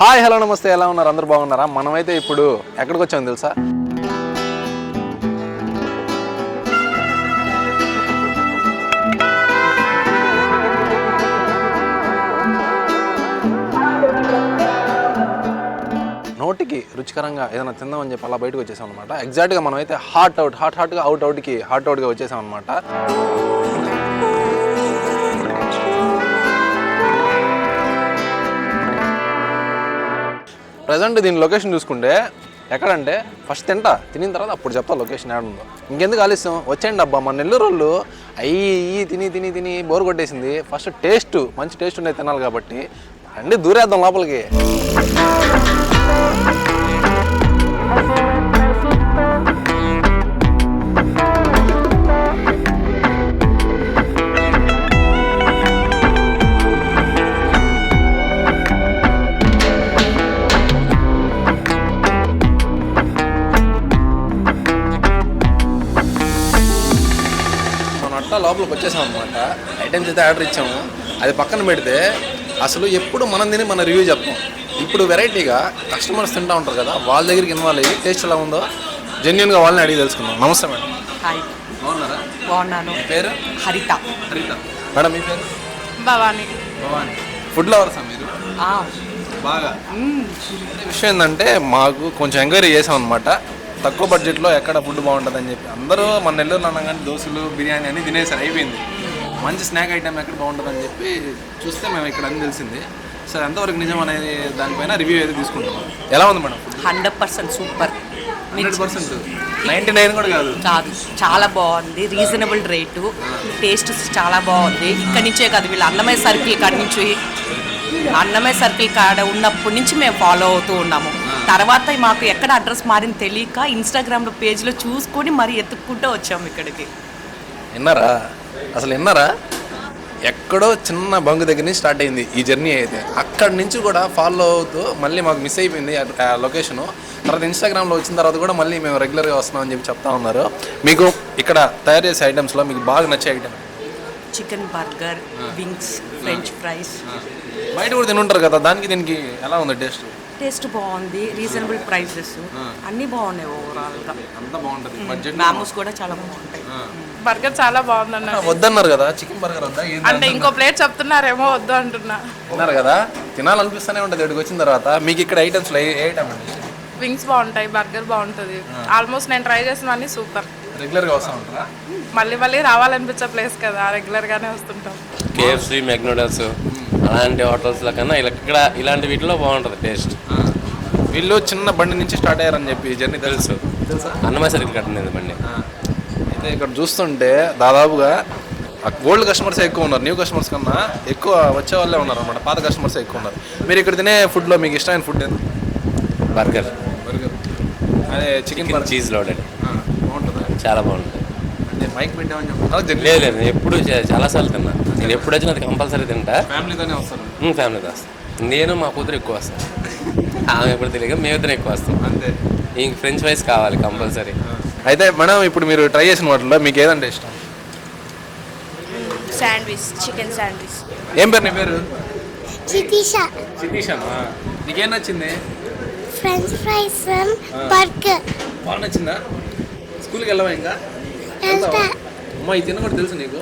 Hi hello నమస్తే, ఎలా ఉన్నారు? అందరూ బాగున్నారా? మనమైతే ఇప్పుడు ఎక్కడికి వచ్చామో తెలుసా? నోటికి రుచికరంగా ఏదైనా తిందామని చెప్పి అలా బయటకు వచ్చేసాం అనమాట. ఎగ్జాక్ట్గా మనమైతే హాట్గా అవుట్గా వచ్చేసాం అనమాట. ప్రజెంట్ దీని లొకేషన్ చూసుకుంటే ఎక్కడంటే ఫస్ట్ తినిన తర్వాత అప్పుడు చెప్తా లొకేషన్ ఎక్కడ ఉందో. ఇంకెందుకు ఆలస్యం, వచ్చేయండి అబ్బా. మన నెల్లూరు వాళ్ళు అయ్యి తిని బోర్ కొట్టేసింది. ఫస్ట్ మంచి టేస్ట్ ఉండేది తినాలి కాబట్టి రండి దూరేద్దాం లోపలికి. లోపలికి వచ్చేసాం అనమాట. ఐటమ్స్ అయితే ఆర్డర్ ఇచ్చాము. అది పక్కన పెడితే అసలు ఎప్పుడు మనం తిని మన రివ్యూ చెప్తాం. ఇప్పుడు వెరైటీగా కస్టమర్స్ తింటూ ఉంటారు కదా, వాళ్ళ దగ్గరికి ఇన్వాల్వ్ అయ్యి టేస్ట్ ఎలా ఉందో జెన్యున్గా వాళ్ళని అడిగి తెలుసుకుందాం. నమస్తే మేడం. హాయ్. బాగున్నారా? బాగున్నాను. మీ పేరు? హరిత. మేడం మీ పేరు? భవాని. ఫుడ్ లవర్సా మీరు? బాగా. విషయం ఏంటంటే మాకు కొంచెం ఎంక్వైరీ చేసాం అనమాట. తక్కువ బడ్జెట్లో ఎక్కడ ఫుడ్ బాగుంటుందని చెప్పి అందరూ మన నెల్లూరులో అనగానే దోశలు బిర్యానీ అని తినేసారు, అయిపోయింది. మంచి స్నాక్ ఐటమ్ ఎక్కడ బాగుంటుందని చెప్పి చూస్తే మేము ఇక్కడ అని తెలిసింది. సరే ఎంతవరకు నిజం అనేది దానిపైన రివ్యూ అయితే తీసుకుంటున్నాం. ఎలా ఉంది మేడం? 100% సూపర్. 100%. 99 కూడా కాదు. చాలా బాగుంది. రీజనబుల్ రేటు, టేస్ట్ చాలా బాగుంది. ఇక్కడి నుంచే కాదు, వీళ్ళు అన్నమయ్య సర్కిల్ కాడ ఉన్నప్పటి నుంచి మేము ఫాలో అవుతూ ఉన్నాము. తర్వాత మాకు ఎక్కడ అడ్రస్ మారింది తెలియక ఇన్స్టాగ్రామ్లో పేజ్లో చూసుకొని మరీ ఎత్తుక్కుంటూ వచ్చాము ఇక్కడికి. విన్నారా? ఎక్కడో చిన్న బంగు దగ్గర నుంచి స్టార్ట్ అయింది ఈ జర్నీ. అయితే అక్కడి నుంచి కూడా ఫాలో అవుతూ మళ్ళీ మాకు మిస్ అయిపోయింది ఆ లొకేషను. తర్వాత ఇన్స్టాగ్రామ్లో వచ్చిన తర్వాత కూడా మళ్ళీ మేము రెగ్యులర్గా వస్తున్నామని చెప్పి చెప్తా ఉన్నారు. మీకు ఇక్కడ తయారు చేసే ఐటమ్స్లో మీకు బాగా నచ్చే item? Chicken burger, wings, French fries. బయట కూడా తినుంటారు కదా, దానికి దీనికి ఎలా ఉంది టేస్ట్? టేస్ట్ బాగుంది, రీజనబుల్ ప్రైసెస్ అన్నీ బాగున్నాయి. ఓవరాల్గా అంతా బాగుంటుంది. బడ్జెట్ మ్యామోస్ కూడా చాలా బాగుంటాయి. బర్గర్ చాలా బాగుందన్న. వద్దన్నారు కదా, చికెన్ బర్గర్ వద్దా అంటే ఇంకో ప్లేట్ చెప్తున్నారేమో వద్దు అంటున్నా. అన్నారు కదా, తినాలనిపిస్తూనే ఉంటుంది ఇక్కడికి వచ్చిన తర్వాత. మీకు ఇక్కడ ఐటమ్స్లో ఏ ఐటమ్ అండి? వింగ్స్ బాగుంటాయి, బర్గర్ బాగుంటుంది. ఆల్మోస్ట్ నేను ట్రై చేసినవన్నీ సూపర్. రెగ్యులర్గా వస్తూ ఉంటారా? మళ్ళీ రావాలనిపించే ప్లేస్ కదా, రెగ్యులర్గానే వస్తుంటాం. కేఎఫ్సి, మెక్డొనాల్డ్స్ అలాంటి హోటల్స్లో కన్నా ఇక్కడ ఇలాంటి వీటిలో బాగుంటుంది టేస్ట్. వీళ్ళు చిన్న బండి నుంచి స్టార్ట్ అయ్యారని చెప్పి జర్నీ తెలుసా? అన్నమయ్య సర్కిల్ కట్టినది బండి. అయితే ఇక్కడ చూస్తుంటే దాదాపుగా ఓల్డ్ కస్టమర్స్ ఎక్కువ ఉన్నారు, న్యూ కస్టమర్స్ కన్నా ఎక్కువ వచ్చే వాళ్ళే ఉన్నారు అనమాట. పాత కస్టమర్స్ ఎక్కువ ఉన్నారు. మీరు ఇక్కడ తినే ఫుడ్లో మీకు ఇష్టమైన ఫుడ్ ఏంటి? బర్గర్. అదే చికెన్ చీజ్ లోడెడ్ బాగుంటుందా? చాలా బాగుంటుంది. అంటే మైక్ పెట్టామని చెప్తాను. లేదు ఎప్పుడు చాలాసార్లు తిన్నా. నేను ఎప్పుడు వచ్చినా అది కంపల్సరీ తింటా. ఫ్యామిలీతోనే వస్తాను. ఫ్యామిలీతో వస్తాను. నేను మా కూతురు ఎక్కువ వస్తాను. ఆమె ఎప్పుడు తెలియక మేమిద్దరం ఎక్కువ వస్తాం. అంతే. ఇంక ఫ్రెంచ్ ఫ్రైస్ కావాలి కంపల్సరీ. అయితే మేడం, ఇప్పుడు మీరు ట్రై చేసిన వాటిలో మీకు ఏదంటే ఇష్టం? Sandwich, chicken sandwich. ఏం పేరు నీ పేరు? చితీషా. నీకేం నచ్చింది? French fries, burger. బాగా నచ్చిందా? స్కూల్కి వెళ్ళవా ఇంకా? అమ్మా ఈ తినకూడదు తెలుసు నీకు?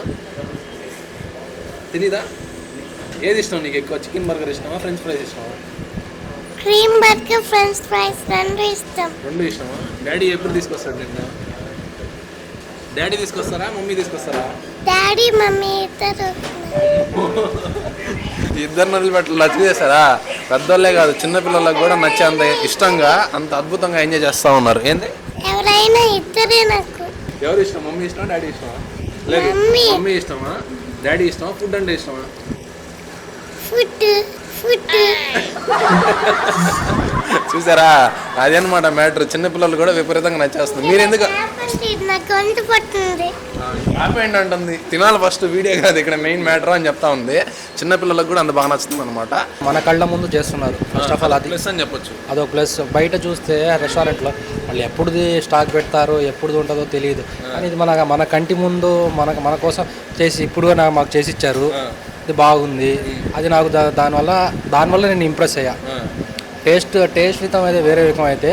తెలీదా? ఏది ఇష్టం నీకు ఎక్కువ? చికెన్ బర్గర్ ఇష్టమా, ఫ్రెంచ్ ఫ్రైస్ ఇష్టమా? క్రీమ్ బర్గర్, ఫ్రెంచ్ ఫ్రైస్ రెండు ఇష్టం. రెండు ఇష్టమా? డాడీ ఎప్పుడు తీసుకొస్తాడు నిన్న? డాడీ తీసుకొస్తారా, మమ్మీ తీసుకొస్తారా? డాడీ, మమ్మీ ఇద్దరు నదులు పెట్టలు నచ్చ చేస్తారా? పెద్దోళ్ళే కాదు, చిన్నపిల్లలకు కూడా నచ్చే అంత ఇష్టంగా, అంత అద్భుతంగా ఎంజాయ్ చేస్తూ ఉన్నారు. ఏంది? ఎవరైనా ఇద్దరే నాకు. ఎవరు ఇష్టం? మమ్మీ ఇష్టమా, డాడీ ఇష్టమా? లేదు, మమ్మీ ఇష్టమా, డాడీ ఇష్టమా, ఫుడ్ అంటే ఇష్టమా? ఫుడ్. చూసారా, అదనమాట మ్యాటర్. చిన్నపిల్లలు కూడా విపరీతంగా నచ్చేస్తుంది. మీరు ఎందుకు హ్యాపీ అంటుంది? తినాలి ఫస్ట్, వీడియో కాదు ఇక్కడ మెయిన్ మ్యాటర్ అని చెప్తా ఉంది. చిన్నపిల్లలకు కూడా అంత బాగా నచ్చుతుంది అనమాట. మన కళ్ళ ముందు చేస్తున్నారు. ఫస్ట్ ఆఫ్ ఆల్ అది ప్లస్ అని చెప్పొచ్చు. అదొక ప్లస్. బయట చూస్తే రెస్టారెంట్లో వాళ్ళు ఎప్పుడుది స్టాక్ పెడతారో ఎప్పుడుది ఉంటుందో తెలియదు. కానీ ఇది మన కంటి ముందు మన కోసం చేసి ఇప్పుడు మాకు చేసి ఇచ్చారు. ఇది బాగుంది. అది నాకు దానివల్ల నేను ఇంప్రెస్ అయ్యా. టేస్ట్ విధం అయితే వేరే రకం అయితే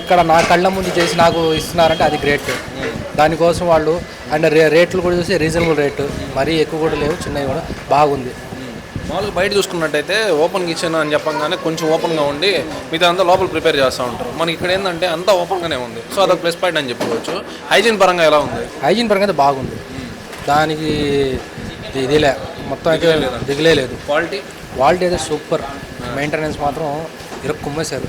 ఇక్కడ నా కళ్ళ ముందు చేసి నాకు ఇస్తున్నారంటే అది గ్రేట్. దానికోసం వాళ్ళు అండ్ రేట్లు కూడా చూసి రీజనబుల్ రేటు, మరీ ఎక్కువ కూడా లేవు, చిన్నవి కూడా బాగుంది. మామూలుగా బయట చూసుకున్నట్టయితే ఓపెన్ కిచెన్ అని చెప్పంగానే కొంచెం ఓపెన్గా ఉండి మిగతా అంతా లోపల ప్రిపేర్ చేస్తూ ఉంటారు. మనకి ఇక్కడ ఏంటంటే అంతా ఓపెన్గానే ఉంది. సో అదొక ప్లస్ పాయింట్ అని చెప్పుకోవచ్చు. హైజీన్ పరంగా ఎలా ఉంది? హైజీన్ పరంగా అయితే బాగుంది, దానికి ఇదిలే మొత్తం అయితే దిగులే లేదు. క్వాలిటీ అయితే సూపర్, మెయింటెనెన్స్ మాత్రం కుమ్మేశారు.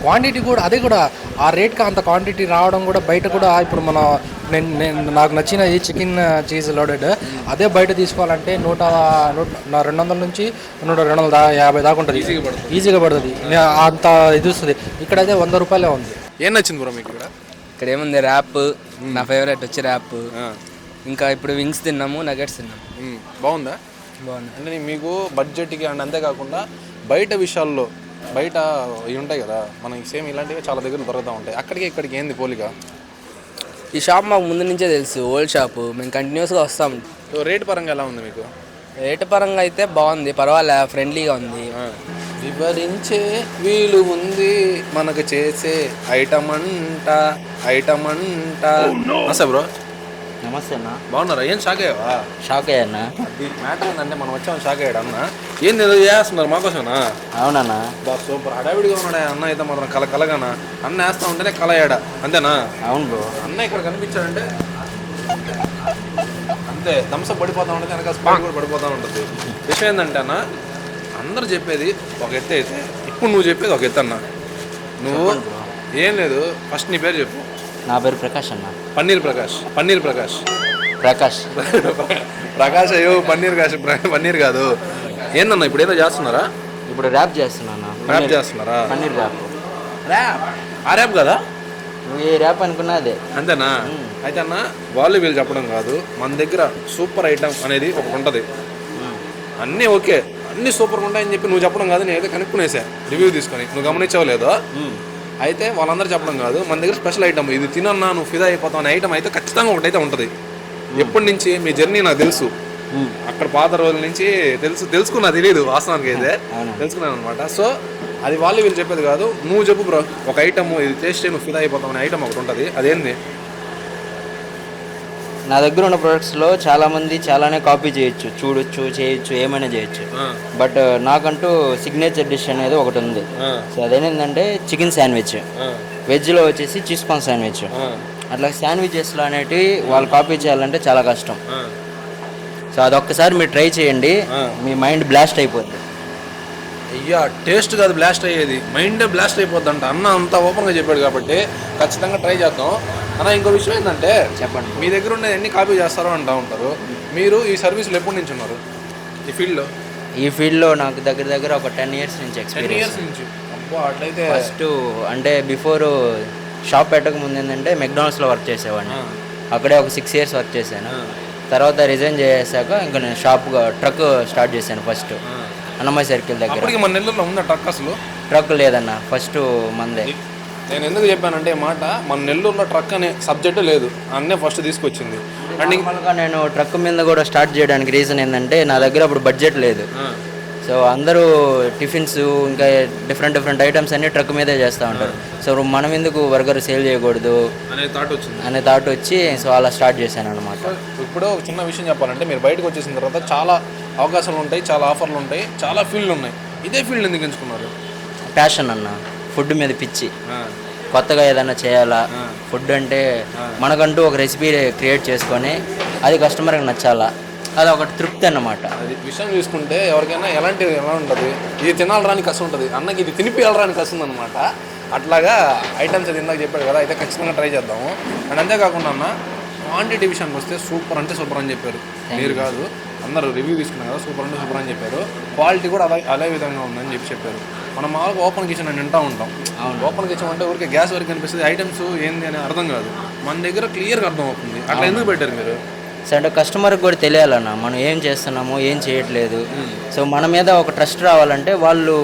క్వాంటిటీ కూడా అదే కూడా ఆ రేట్కి అంత క్వాంటిటీ రావడం కూడా బయట కూడా ఇప్పుడు నాకు నచ్చిన ఈ చికెన్ చీజ్ లోడెడ్ అదే బయట తీసుకోవాలంటే 200 నుంచి 250 దాకా ఉంటుంది, ఈజీగా పడుతుంది, అంత ఇది వస్తుంది. ఇక్కడైతే 100 రూపాయలే ఉంది. ఏం నచ్చింది బ్రో మీకు ఇక్కడ ఏముంది, ర్యాప్ నా ఫేవరెట్ వచ్చి ర్యాప్. ఇంకా ఇప్పుడు వింగ్స్ తిన్నాము, నగెట్స్ తిన్నాము. బాగుందా? బాగుంది. అంటే మీకు బడ్జెట్కి అండ్ అంతేకాకుండా బయట విషయాల్లో బయట ఇవి ఉంటాయి కదా, మనకి సేమ్ ఇలాంటివి చాలా దగ్గర దొరుకుతూ ఉంటాయి. అక్కడికి ఇక్కడికి ఏంది పోలిక? ఈ షాప్ మాకు ముందు నుంచే తెలుసు, ఓల్డ్ షాప్, మేము కంటిన్యూస్గా వస్తాం. రేట్ పరంగా ఎలా ఉంది మీకు? రేటు పరంగా అయితే బాగుంది, పర్వాలే, ఫ్రెండ్లీగా ఉంది. వివరించే వీలు ఉంది మనకు చేసే ఐటమ్ అంట. నమస్తే బ్రో. నమస్తే అన్న. బాగున్నారా? ఏం షాక్ అయ్యావా? షాక్ అయ్యన్న. ఈ మ్యాటర్ ఏంటంటే మనం వచ్చాము షాక్ అయ్యాడు అన్న. ఏంది ఏదో చేస్తున్నారు మాకోసమేనా? అవునన్నా. బా సూపర్ హడావిడిగా ఉన్నాడా అన్న అయితే మాత్రం కలగానా? అన్న వేస్తా ఉంటేనే కలయాడా, అంతేనా? అవును బ్రో. అన్న ఇక్కడ కనిపించాడంటే అంతే, దంస పడిపోతా ఉంటుంది, వెనక స్పాట్ కూడా పడిపోతూ ఉంటుంది. విషయం ఏంటంటే అన్న, అందరు చెప్పేది ఒక ఎత్తు అయితే ఇప్పుడు నువ్వు చెప్పేది ఒక ఎత్తు అన్న. నువ్వు ఏం లేదు, ఫస్ట్ నీ పేరు చెప్పు. నా పేరు ప్రకాష్ అన్న. పన్నీర్ ప్రకాష్. ప్రకాష్ అయ్యో పన్నీర్ కాదు. ఏందన్నా ఇప్పుడు ఏదో చేస్తున్నారా? ఇప్పుడు ర్యాప్ చేస్తున్నా. ర్యాప్ చేస్తున్నారా? పన్నీర్ ర్యాప్. ఆ ర్యాప్ కదా? నువ్వు ఏ ర్యాప్ అనుకున్నా అదే. అంతేనా? అయితే అన్న, వాళ్ళు వీళ్ళు చెప్పడం కాదు, మన దగ్గర సూపర్ ఐటమ్ అనేది ఒకటి ఉంటుంది. అన్నీ ఓకే, అన్నీ సూపర్గా ఉంటాయని చెప్పి నువ్వు చెప్పడం కాదు, నేనైతే కనుక్కునేసా రివ్యూ తీసుకొని. నువ్వు గమనించావు లేదో? అయితే వాళ్ళందరూ చెప్పడం కాదు, మన దగ్గర స్పెషల్ ఐటమ్ ఇది, తినన్నా నువ్వు ఫిదా అయిపోతావు అనే ఐటమ్ అయితే ఖచ్చితంగా ఒకటైతే ఉంటుంది. ఎప్పటి నుంచి మీ జర్నీ నాకు తెలుసు, అక్కడ పాత రోజుల నుంచి తెలుసుకున్నా, తెలియదు వాస్తవానికి అయితే తెలుసుకున్నాను అనమాట. సో అది వాళ్ళు వీళ్ళు చెప్పేది కాదు, నువ్వు చెప్పు బ్రో ఒక ఐటమ్ ఇది టేస్ట్ నువ్వు ఫిదా అయిపోతావు అనే ఐటమ్ ఒకటి ఉంటుంది, అదేంది? నా దగ్గర ఉన్న ప్రొడక్ట్స్లో చాలామంది చాలానే కాపీ చేయొచ్చు, చూడొచ్చు, చేయొచ్చు, ఏమైనా చేయొచ్చు. బట్ నాకంటూ సిగ్నేచర్ డిష్ అనేది ఒకటి ఉంది. సో అదేంటంటే చికెన్ శాండ్విచ్, వెజ్లో వచ్చేసి చీజ్ కార్న్ శాండ్విచ్. అట్లా శాండ్విచెస్లో అనేటివి వాళ్ళు కాపీ చేయాలంటే చాలా కష్టం. సో అదొక్కసారి మీరు ట్రై చేయండి, మీ మైండ్ బ్లాస్ట్ అయిపోద్ది. అయ్యా టేస్ట్ కాదు బ్లాస్ట్ అయ్యేది, మైండే బ్లాస్ట్ అయిపోద్ది అంట. అన్న అంతా ఓపెన్గా చెప్పాడు కాబట్టి ఖచ్చితంగా ట్రై చేద్దాం. అన్న ఇంకో విషయం ఏంటంటే, చెప్పండి, మీ దగ్గర ఉండేది ఎన్ని కాపీ చేస్తారో అంటూ ఉంటారు. మీరు ఈ సర్వీస్లో ఎప్పటి నుంచి ఉన్నారు ఈ ఫీల్డ్లో? ఈ ఫీల్డ్లో నాకు దగ్గర ఒక 10 years నుంచి ఎక్స్పీరియన్స్. 10 years నుంచి? అబ్బా, అట్లయితే ఫస్ట్ అంటే బిఫోర్ షాప్ పెట్టక ముందు ఏంటంటే మెక్డానల్డ్స్లో వర్క్ చేసేవాడిని. అక్కడే ఒక 6 years వర్క్ చేశాను. తర్వాత రిజైన్ చేసాక ఇంకా నేను ట్రక్ స్టార్ట్ చేశాను. ఫస్ట్ అన్నమయ్య సర్కిల్ దగ్గర. మన నెల్లూరులో ఉందా ట్రక్? అసలు ట్రక్ లేదన్న, ఫస్ట్ మందే. నేను ఎందుకు చెప్పానంటే మాట, మన నెల్లూరులో ట్రక్ అనే సబ్జెక్ట్ లేదు, అన్నే ఫస్ట్ తీసుకొచ్చింది. అండ్ ఇంకా నేను ట్రక్ మీద కూడా స్టార్ట్ చేయడానికి రీజన్ ఏంటంటే, నా దగ్గర అప్పుడు బడ్జెట్ లేదు. సో అందరూ టిఫిన్స్ ఇంకా డిఫరెంట్ ఐటమ్స్ అన్ని ట్రక్ మీదే చేస్తూ ఉంటారు. సో మనం ఎందుకు బర్గర్ సేల్ చేయకూడదు అనే థాట్ వచ్చి సో అలా స్టార్ట్ చేశాను అనమాట. ఇప్పుడు ఒక చిన్న విషయం చెప్పాలంటే, మీరు బయటకు వచ్చేసిన తర్వాత చాలా అవకాశాలు ఉంటాయి, చాలా ఆఫర్లు ఉంటాయి, చాలా ఫీల్డ్లు ఉన్నాయి. ఇదే ఫీల్డ్ ఎందుకు ఎంచుకున్నారు? ప్యాషన్ అన్న, ఫుడ్ మీద పిచ్చి, కొత్తగా ఏదైనా చేయాలా, ఫుడ్ అంటే మనకంటూ ఒక రెసిపీ క్రియేట్ చేసుకొని అది కస్టమర్కి నచ్చాలా, అది ఒకటి తృప్తి అన్నమాట. అది విషయం చూసుకుంటే ఎవరికైనా ఎలా ఉంటుంది, ఇది తినాలరాని కష్టం ఉంటుంది, అన్నకి ఇది తినిపియాలరాని కష్టం అనమాట. అట్లాగా ఐటమ్స్ అది ఇందాక చెప్పాడు కదా, అయితే ఖచ్చితంగా ట్రై చేద్దాము. అండ్ అంతేకాకుండా అన్న, క్వాంటిటీ విషయానికి వస్తే సూపర్ అంటే సూపర్ అని చెప్పారు. మీరు కాదు, అందరూ రివ్యూ తీసుకున్నారు కదా, సూపర్ అంటే సూపర్ అని చెప్పారు. క్వాలిటీ కూడా అదే విధంగా ఉందని చెప్పారు. మనం మామూలుగా ఓపెన్ కిచెన్ అని వింటూ ఉంటాం. ఓపెన్ కిచెన్ అంటే ఊరికే గ్యాస్ వరకు కనిపిస్తుంది, ఐటమ్స్ ఏంది అని అర్థం కాదు. మన దగ్గర క్లియర్గా అర్థం అవుతుంది. అట్లా ఎందుకు పెట్టారు మీరు? సో అంటే కస్టమర్కి కూడా తెలియాలన్న మనం ఏం చేస్తున్నాము, ఏం చేయట్లేదు. సో మన మీద ఒక ట్రస్ట్ రావాలంటే వాళ్ళు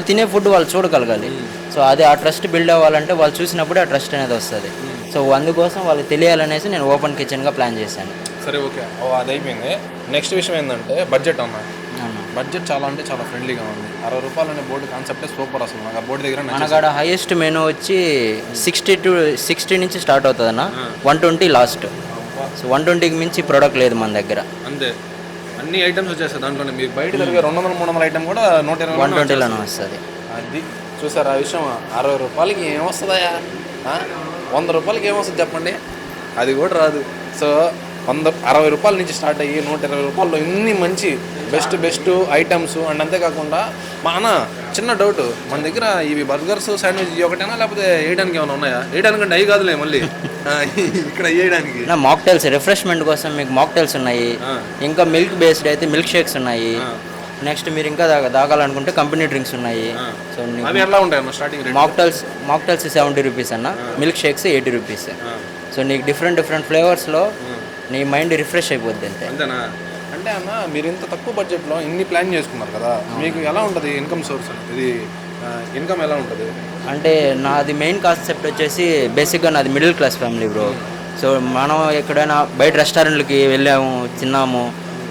తినే ఫుడ్ వాళ్ళు చూడగలగాలి. సో అదే ఆ ట్రస్ట్ బిల్డ్ అవ్వాలంటే వాళ్ళు చూసినప్పుడే ఆ ట్రస్ట్ అనేది వస్తుంది. సో అందుకోసం వాళ్ళకి తెలియాలనేసి నేను ఓపెన్ కిచెన్గా ప్లాన్ చేశాను. సరే, ఓకే, అది అయిపోయింది. నెక్స్ట్ విషయం ఏంటంటే బడ్జెట్ అన్న. బడ్జెట్ చాలా అంటే చాలా ఫ్రెండ్లీగా ఉంది. 60 రూపాయలు అనే బోర్డు కాన్సెప్టే సూపర్. అసలు నాకు ఆ బోర్డు దగ్గర మనకాడ హైయెస్ట్ మెనూ వచ్చి 60 నుంచి స్టార్ట్ అవుతుంది అన్న. 120 లాస్ట్. సో 120కి మించి ప్రోడక్ట్ లేదు మన దగ్గర. అంతే, అన్ని ఐటమ్స్ వచ్చేస్తాయి దాంట్లోనే. మీరు బయట దొరికే 200-300 ఐటమ్ కూడా 120లోనే వస్తుంది. అది చూసారు ఆ విషయం. 60 రూపాయలకి ఏమొస్తుందా? 100 రూపాయలకి ఏమొస్తుంది చెప్పండి? అది కూడా రాదు. సో 60 రూపాయల నుంచి స్టార్ట్ అయ్యి 120 రూపాయల్లో ఇన్ని మంచి బెస్ట్ ఐటమ్స్. అండ్ అంతేకాకుండా మా అన్న చిన్న డౌట్, మన దగ్గర ఇవి బర్గర్స్ శాండ్విచ్ ఒకటేనా లేకపోతే వేయడానికి ఏమైనా ఉన్నాయా? వేయడానికంటే అవి కాదులే మళ్ళీ ఇక్కడ వేయడానికి మాక్టైల్స్ రిఫ్రెష్మెంట్ కోసం మీకు మాక్టైల్స్ ఉన్నాయి. ఇంకా మిల్క్ బేస్డ్ అయితే మిల్క్ షేక్స్ ఉన్నాయి. నెక్స్ట్ మీరు ఇంకా తాగాలనుకుంటే కంపెనీ డ్రింక్స్ ఉన్నాయి. సో అవి ఎలా ఉంటాయి స్టార్టింగ్? మాక్టైల్స్ 70 రూపీస్ అన్న, మిల్క్ షేక్స్ 80 రూపీస్. సో నీకు డిఫరెంట్ ఫ్లేవర్స్లో నీ మైండ్ రిఫ్రెష్ అయిపోద్ది అంతే. అంతేనా? అంటే అన్న మీరు ఇంత తక్కువ బడ్జెట్లో ఇన్ని ప్లాన్ చేసుకున్నారు కదా, మీకు ఎలా ఉంటుంది ఇన్కమ్ సోర్స్? ఇది ఇన్కమ్ ఎలా ఉంటుంది? అంటే నాది మెయిన్ కాన్సెప్ట్ వచ్చేసి బేసిక్గా నాది middle class family bro. So మనం ఎక్కడైనా బయట రెస్టారెంట్లకి వెళ్ళాము, తిన్నాము.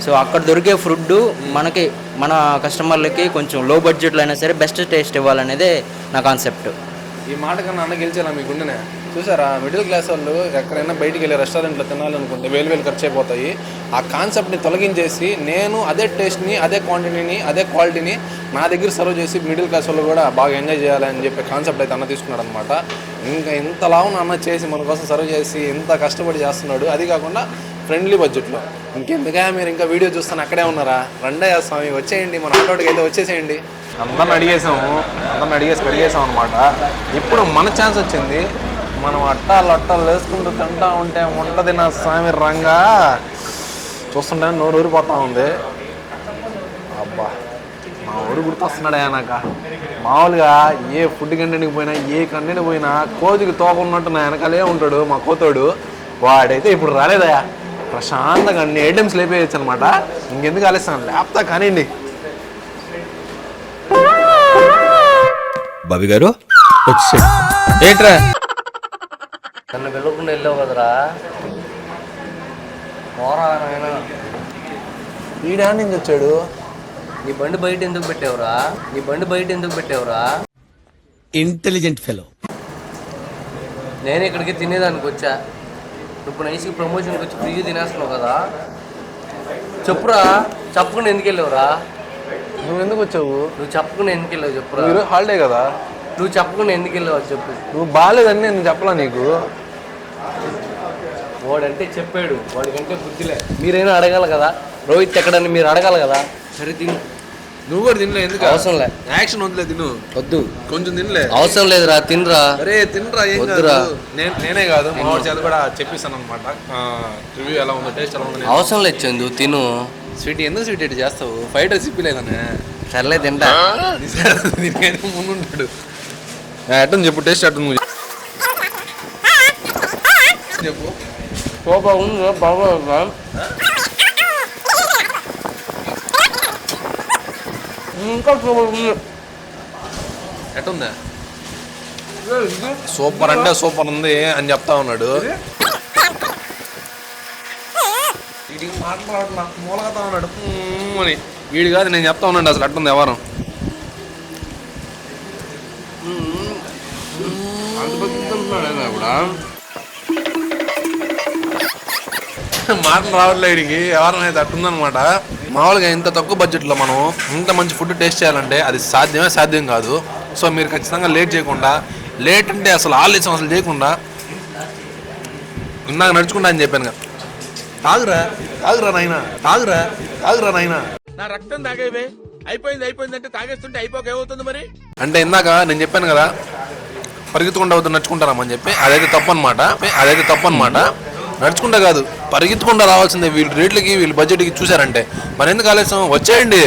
సో అక్కడ దొరికే ఫుడ్ మనకి మన కస్టమర్లకి కొంచెం లో బడ్జెట్లో అయినా సరే బెస్ట్ టేస్ట్ ఇవ్వాలనేదే నా కాన్సెప్ట్. ఈ మాట కన్నా అన్న గెలిచేలా మీకుండేనే. చూసారా, మిడిల్ క్లాస్ వాళ్ళు ఎక్కడైనా బయటికి వెళ్ళి రెస్టారెంట్లో తినాలనుకుంటే వేలు ఖర్చు అయిపోతాయి. ఆ కాన్సెప్ట్ని తొలగించేసి నేను అదే టేస్ట్ని, అదే క్వాంటిటీని, అదే క్వాలిటీని నా దగ్గర సర్వ్ చేసి మిడిల్ క్లాస్ వాళ్ళు కూడా బాగా ఎంజాయ్ చేయాలని చెప్పి కాన్సెప్ట్ అయితే అన్న తీసుకున్నాడు అనమాట. ఇంకా ఇంత లావున అన్న చేసి మన కోసం సర్వ్ చేసి ఇంత కష్టపడి చేస్తున్నాడు. అది కాకుండా ఫ్రెండ్లీ బడ్జెట్లో. ఇంకెందుగా మీరు ఇంకా వీడియో చూస్తాను అక్కడే ఉన్నారా? రండయ్య స్వామి, వచ్చేయండి మన ఆటోకి అయితే వచ్చేసేయండి. అందరిని అడిగేసి కడిగేసాం అనమాట. ఇప్పుడు మన ఛాన్స్ వచ్చింది. మనం అట్టాలు వేసుకుంటూ తింటా ఉంటే ఉంటుంది నా స్వామి రంగా. చూస్తుంటే నోరు ఊరిపోతా ఉంది. అబ్బా, మా ఊరు గుర్తొస్తున్నాడే నాకు. మామూలుగా ఏ ఫుడ్ కంటెంట్కి పోయినా, ఏ కంటెంట్కి పోయినా కోతికి తోకున్నట్టు నా వెనకాలే ఉంటాడు మా కోతోడు. వాడైతే ఇప్పుడు రాలేదయా. ప్రశాంతంగా అన్ని ఐటమ్స్ లేపేయచ్చు అనమాట. ఇంకెందుకు ఆలస్యం, లేపుతా కానివ్వండి. బాబీ గారు వచ్చే ఏంట్రా? నన్ను వెళ్ళకుండా వెళ్ళావు కదరా. వీడా నుంచి వచ్చాడు. నీ బండి బయట ఎందుకు పెట్టావురా? Intelligent fellow. నేను ఇక్కడికి తినేదానికి వచ్చా. ఇప్పుడు నైస్కి ప్రమోషన్కి వచ్చి ఫ్రీ తినేస్తున్నావు కదా. చెప్పురా, చెప్పకుండా ఎందుకు వెళ్ళావురా? నువ్వు ఎందుకు వచ్చావు? నువ్వు చెప్పకుండా ఎందుకు వెళ్ళావు చెప్పురా. మీరు హాలిడే కదా. నువ్వు చెప్పకుండా ఎందుకు వెళ్ళావు చెప్పు. నువ్వు బాగాలేదని నేను చెప్పలా నీకు. వాడంటే చెప్పాడు, వాడికంటే బుద్ధిలే. మీరైనా అడగాలి కదా, రోహిత్ ఎక్కడని మీరు అడగాలి కదా. సరే తిను. నువ్వు కూడా తినలే? ఎందుకు? అవసరం లే, యాక్షన్ వదిలే, తిను. వద్దు, కొంచెం తినలే. అవసరం లేదురా, తినరా. అరే తినరా, ఏం వద్దురా. నేనే కాదు మా వాడి చేత కూడా చెప్పిస్తాను అనమాట. రివ్యూ ఎలా ఉందో, టేస్ట్ ఎలా ఉందో. అవసరం లేదు చందు, తిను. స్వీట్ ఎందుకు స్వీట్ ఎట్టి చేస్తావు? ఫైవ్ రెసిపీ లేదనే. సర్లే తింటా. దీనికైతే ముందుంటాడు. ఎట్టని చెప్పు, టేస్ట్ అట్టు చెప్పు. బాగుంది, బాగా ఇంకా ఎట్టుందా? సూపర్ అంటే సూపర్ ఉంది అని చెప్తా ఉన్నాడు. వీడికి మాట్లాడు, నాకు మూలగతా ఉన్నాడు అని. వీడు కాదు, నేను చెప్తా ఉన్నాడు అసలు అట్టుంది ఎవరు. మాటలు రావట్లే వీడికి, ఎవరం అయితే అట్టుందనమాట. మామూలుగా ఇంత తక్కువ బడ్జెట్లో మనం ఇంత మంచి ఫుడ్ టేస్ట్ చేయాలంటే అది సాధ్యం కాదు. సో మీరు ఖచ్చితంగా లేట్ చేయకుండా, లేట్ అంటే అసలు ఆలస్యం అసలు చేయకుండా ఇందాక నడుచుకుంటా అని చెప్పాను కదా. తాగురా నాయనా. నా రక్తం తాగేవే అయిపోయింది అంటే తాగేస్తుంటే అయిపోక ఏమవుతుంది మరి? అంటే ఇందాక నేను చెప్పాను కదా, పరిగెత్తుకుంటా అవుతుంది నడుచుకుంటారామని చెప్పి. అదైతే తప్పు అనమాట. నడుచుకుంటా కాదు, పరిగెత్తుకుంటా రావాల్సిందే. వీళ్ళ రేట్లకి వీళ్ళ బడ్జెట్కి చూసారంటే మరి ఎందుకు ఆలస్యం? వచ్చేయండి.